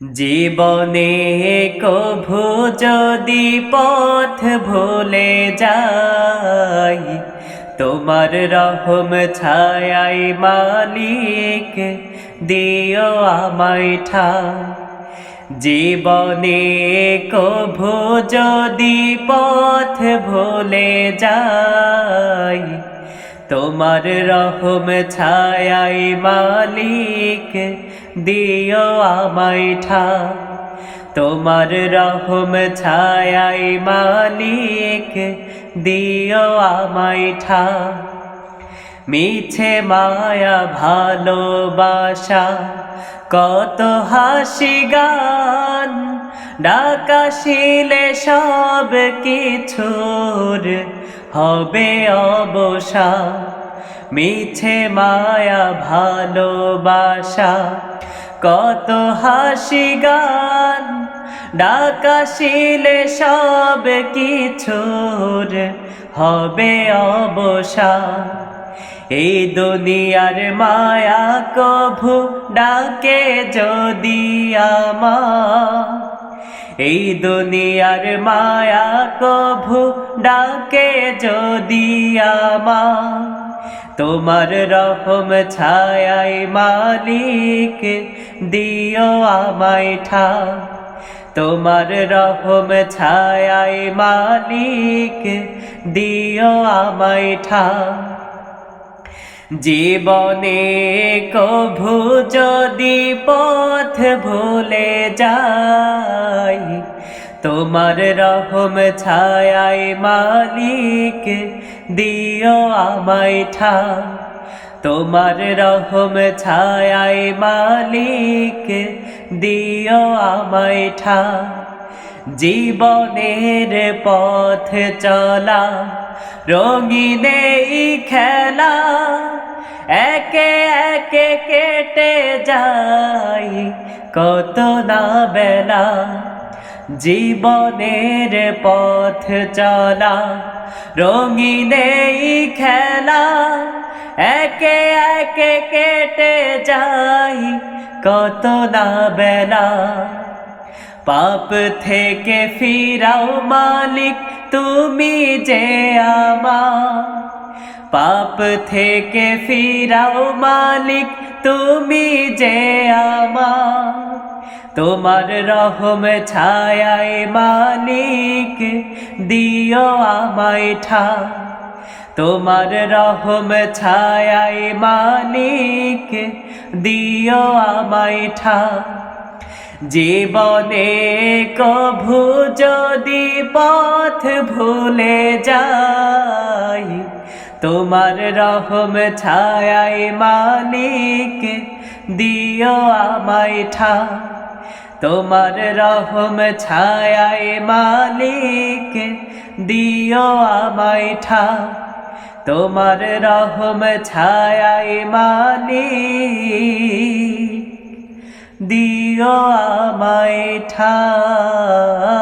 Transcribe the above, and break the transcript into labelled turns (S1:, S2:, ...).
S1: জীবনে কভু যদি পথ ভুলে যাই, তোমার রহম ছায়াই মালিক দিও আমায় ঠাঁই। জীবনে কভু যদি পথ ভুলে যাই, তোমার রহম ছায়াই মালিক দিও আমায় ঠাঁই। তোমার রহম ছায়াই মালিক দিও আমায় ঠাঁই। মিছে মায়া ভালোবাসা কত হাসি গান, ডাকাশিলে সব কিছুর হবে অবসান। মিছে মায়া ভালোবাসা কত হাসি গান, ডাকাশিলে সব কিছুর হবে অবসান। এই দুনিয়ার মায়া কভু ডাকে যদি আমার, এই দুনিয়ার মায়া কভু ডাকে যদি আমার, তোমার রহম ছায়াই মালিক দিও আমায় ঠাঁই। তোমার রহম ছায়াই মালিক দিও আমায় ঠাঁই। জীবনে কভু যদি পথ ভুলে যাই, তোমার রহম ছায়াই মালিক দিও আমায় ঠাঁই। তোমার রহম ছায়াই মালিক দিও আমায় ঠাঁই। জীবনের পথ চলা রঙিন এই খেলা, একে একে কেটে যাই কত না বেলা। জীবনের পথ চলা রঙিন এই খেলা, একে একে কেটে যাই কত না বেলা। পাপ থেকে ফিরাও মালিক তুমি যে আমার, পাপ থেকে ফিরাও মালিক তুমি যে আমার। তোমার রহম ছায়াই মালিক দিও আমায় ঠাঁই। তোমার রহম ছায়াই মালিক দিও আমায় ঠাঁই। জীবনে কভু যদি পথ ভুলে যাই, তোমার রহম ছায়াই মালিক দিও আমায় ঠাঁই। তোমার রহম ছায়াই মালিক দিও আমায় ঠাঁই। তোমার রহম ছায়াই মালিক দিও আমায় ঠাঁই।